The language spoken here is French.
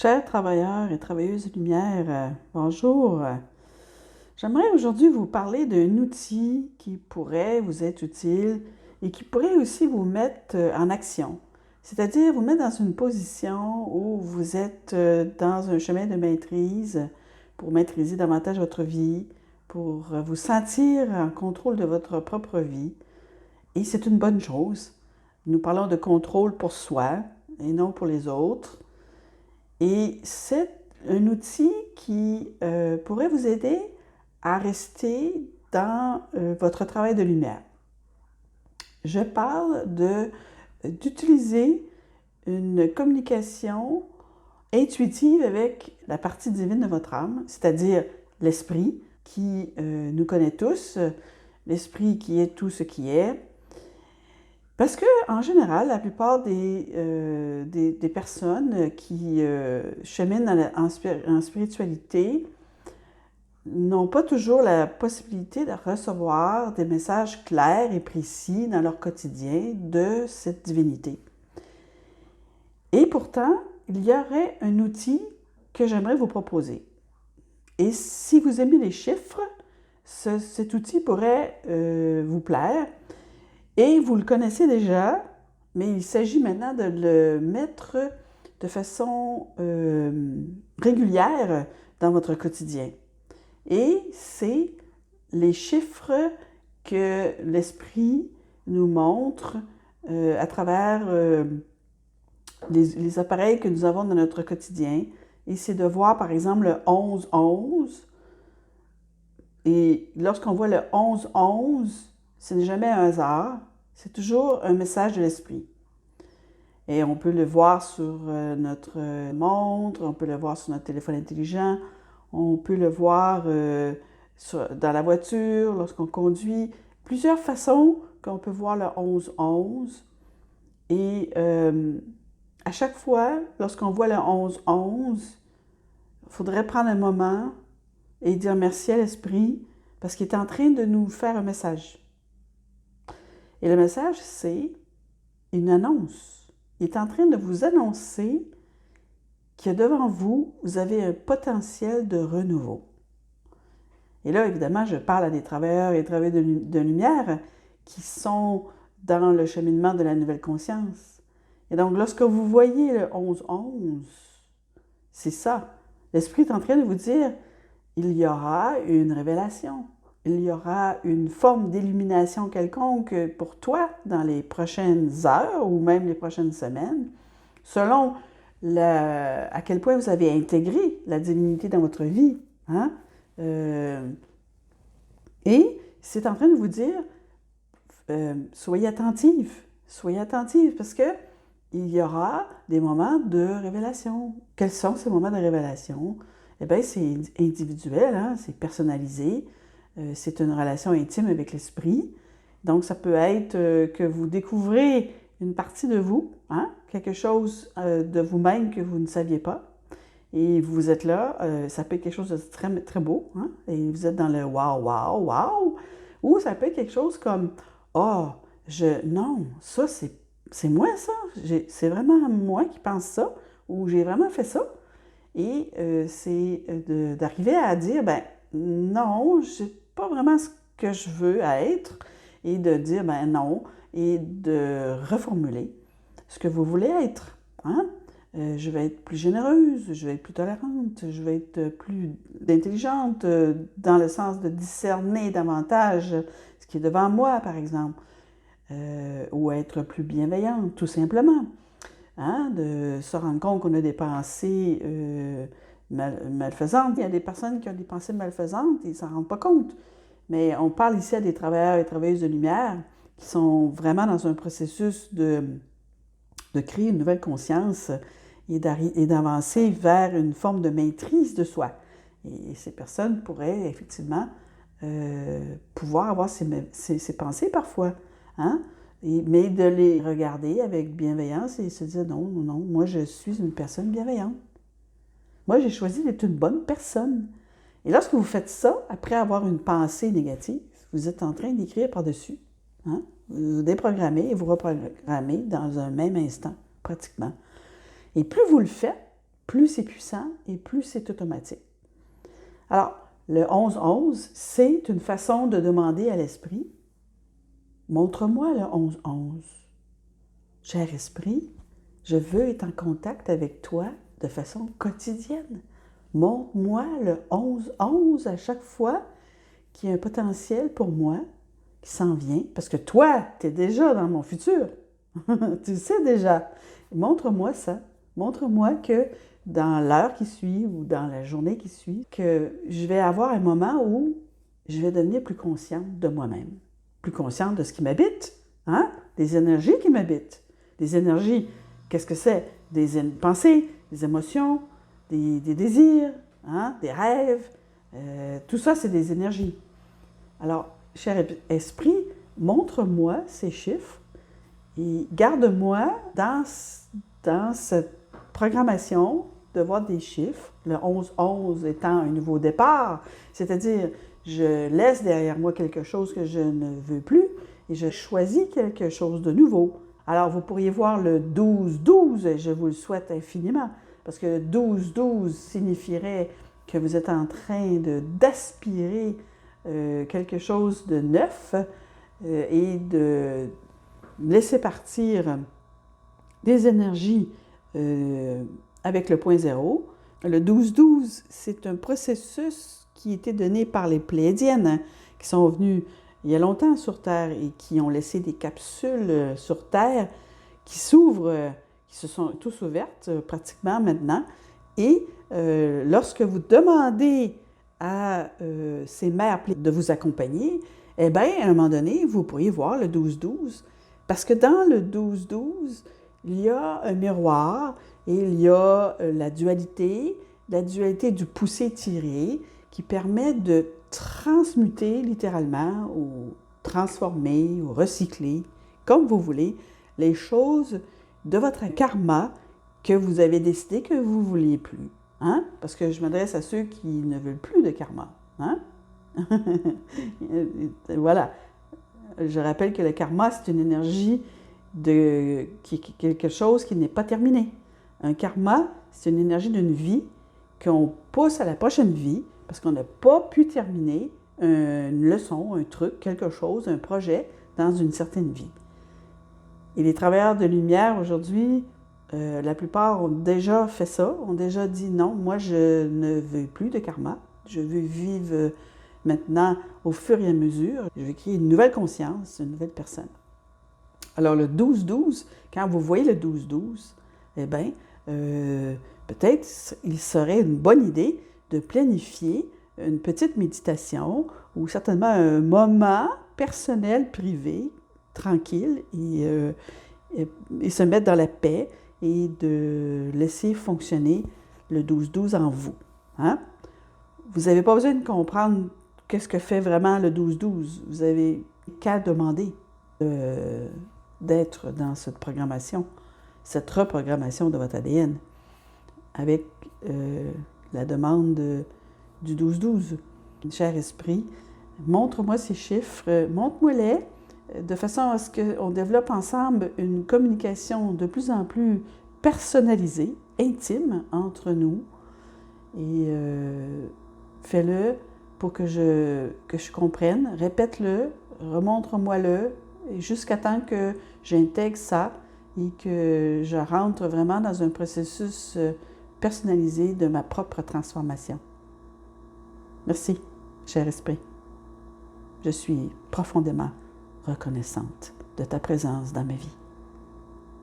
Chers travailleurs et travailleuses de lumière, bonjour. J'aimerais aujourd'hui vous parler d'un outil qui pourrait vous être utile et qui pourrait aussi vous mettre en action. C'est-à-dire vous mettre dans une position où vous êtes dans un chemin de maîtrise pour maîtriser davantage votre vie, pour vous sentir en contrôle de votre propre vie. Et c'est une bonne chose. Nous parlons de contrôle pour soi et non pour les autres. Et c'est un outil qui pourrait vous aider à rester dans votre travail de lumière. Je parle d'utiliser une communication intuitive avec la partie divine de votre âme, c'est-à-dire l'esprit qui nous connaît tous, l'esprit qui est tout ce qui est. Parce que, en général, la plupart des personnes qui cheminent en spiritualité n'ont pas toujours la possibilité de recevoir des messages clairs et précis dans leur quotidien de cette divinité. Et pourtant, il y aurait un outil que j'aimerais vous proposer. Et si vous aimez les chiffres, cet outil pourrait vous plaire. Et vous le connaissez déjà, mais il s'agit maintenant de le mettre de façon régulière dans votre quotidien. Et c'est les chiffres que l'esprit nous montre à travers les appareils que nous avons dans notre quotidien. Et c'est de voir, par exemple, le 11-11. Et lorsqu'on voit le 11-11, ce n'est jamais un hasard, c'est toujours un message de l'esprit. Et on peut le voir sur notre montre, on peut le voir sur notre téléphone intelligent, on peut le voir dans la voiture, lorsqu'on conduit. Plusieurs façons qu'on peut voir le 11-11. Et à chaque fois, lorsqu'on voit le 11-11, il faudrait prendre un moment et dire merci à l'esprit parce qu'il est en train de nous faire un message. Et le message, c'est une annonce. Il est en train de vous annoncer que devant vous, vous avez un potentiel de renouveau. Et là, évidemment, je parle à des travailleurs et travailleuses de lumière qui sont dans le cheminement de la nouvelle conscience. Et donc, lorsque vous voyez le 11-11, c'est ça. L'esprit est en train de vous dire, il y aura une révélation. Il y aura une forme d'illumination quelconque pour toi dans les prochaines heures ou même les prochaines semaines, selon à quel point vous avez intégré la divinité dans votre vie. Hein? Et c'est en train de vous dire, soyez attentifs parce que il y aura des moments de révélation. Quels sont ces moments de révélation? Eh bien, c'est individuel, hein? C'est personnalisé. C'est une relation intime avec l'esprit. Donc, ça peut être que vous découvrez une partie de vous, hein? Quelque chose de vous-même que vous ne saviez pas. Et vous êtes là, ça peut être quelque chose de très, très beau, hein? Et vous êtes dans le wow, wow, wow. Ou ça peut être quelque chose comme oh, non, ça, c'est moi, ça. C'est vraiment moi qui pense ça. Ou j'ai vraiment fait ça. Et c'est d'arriver à dire, ben non, j'ai pas vraiment ce que je veux être, et de dire, ben non, et de reformuler ce que vous voulez être. Hein? Je vais être plus généreuse, je vais être plus tolérante, je vais être plus intelligente, dans le sens de discerner davantage ce qui est devant moi, par exemple, ou être plus bienveillante, tout simplement. Hein? De se rendre compte qu'on a des pensées malfaisantes. Il y a des personnes qui ont des pensées malfaisantes et ils ne s'en rendent pas compte. Mais on parle ici à des travailleurs et travailleuses de lumière qui sont vraiment dans un processus de créer une nouvelle conscience et d'avancer vers une forme de maîtrise de soi. Et ces personnes pourraient effectivement pouvoir avoir ces pensées parfois. Hein? Mais de les regarder avec bienveillance et se dire non, non, moi je suis une personne bienveillante. Moi j'ai choisi d'être une bonne personne. Et lorsque vous faites ça, après avoir une pensée négative, vous êtes en train d'écrire par-dessus. Hein? Vous déprogrammez et vous reprogrammez dans un même instant, pratiquement. Et plus vous le faites, plus c'est puissant et plus c'est automatique. Alors, le 11-11, c'est une façon de demander à l'esprit, montre-moi le 11-11. Cher esprit, je veux être en contact avec toi de façon quotidienne. Montre-moi le 11-11 à chaque fois qu'il y a un potentiel pour moi qui s'en vient, parce que toi, tu es déjà dans mon futur. Tu le sais déjà. Montre-moi ça. Montre-moi que dans l'heure qui suit ou dans la journée qui suit, que je vais avoir un moment où je vais devenir plus consciente de moi-même, plus consciente de ce qui m'habite, hein? Des énergies qui m'habitent. Des énergies, qu'est-ce que c'est? Des pensées, des émotions, des désirs, hein? Des rêves. Tout ça, c'est des énergies. Alors, cher esprit, montre-moi ces chiffres et garde-moi dans cette programmation de voir des chiffres, le 11-11 étant un nouveau départ, c'est-à-dire je laisse derrière moi quelque chose que je ne veux plus et je choisis quelque chose de nouveau. Alors, vous pourriez voir le 12-12, et je vous le souhaite infiniment, parce que le 12-12 signifierait que vous êtes en train d'aspirer quelque chose de neuf et de laisser partir des énergies avec le point zéro. Le 12-12, c'est un processus qui a été donné par les Pléiadiennes, qui sont venus il y a longtemps sur Terre et qui ont laissé des capsules sur Terre qui s'ouvrent, qui se sont tous ouvertes pratiquement maintenant. Et lorsque vous demandez à ces mères de vous accompagner, eh bien, à un moment donné, vous pourriez voir le 12-12. Parce que dans le 12-12, il y a un miroir et il y a la dualité du pousser-tirer qui permet de transmuter littéralement ou transformer ou recycler, comme vous voulez, les choses de votre karma que vous avez décidé que vous ne vouliez plus. Hein? Parce que je m'adresse à ceux qui ne veulent plus de karma. Hein? Voilà. Je rappelle que le karma, c'est une énergie quelque chose qui n'est pas terminé. Un karma, c'est une énergie d'une vie qu'on pousse à la prochaine vie parce qu'on n'a pas pu terminer une leçon, un truc, quelque chose, un projet dans une certaine vie. Et les travailleurs de lumière aujourd'hui, la plupart ont déjà fait ça, ont déjà dit non, moi je ne veux plus de karma, je veux vivre maintenant au fur et à mesure, je veux créer une nouvelle conscience, une nouvelle personne. Alors le 12-12, quand vous voyez le 12-12, eh bien, peut-être il serait une bonne idée de planifier une petite méditation ou certainement un moment personnel, privé, tranquille et se mettre dans la paix et de laisser fonctionner le 12-12 en vous. Hein? Vous n'avez pas besoin de comprendre qu'est-ce que fait vraiment le 12-12. Vous avez qu'à demander d'être dans cette programmation, cette reprogrammation de votre ADN avec la demande du 12-12. Cher esprit, montre-moi ces chiffres, montre-moi-les de façon à ce qu'on développe ensemble une communication de plus en plus personnalisée, intime entre nous. Et fais-le pour que je comprenne, répète-le, remontre-moi-le, jusqu'à temps que j'intègre ça et que je rentre vraiment dans un processus personnalisé de ma propre transformation. Merci, cher esprit. Je suis profondément reconnaissante de ta présence dans ma vie.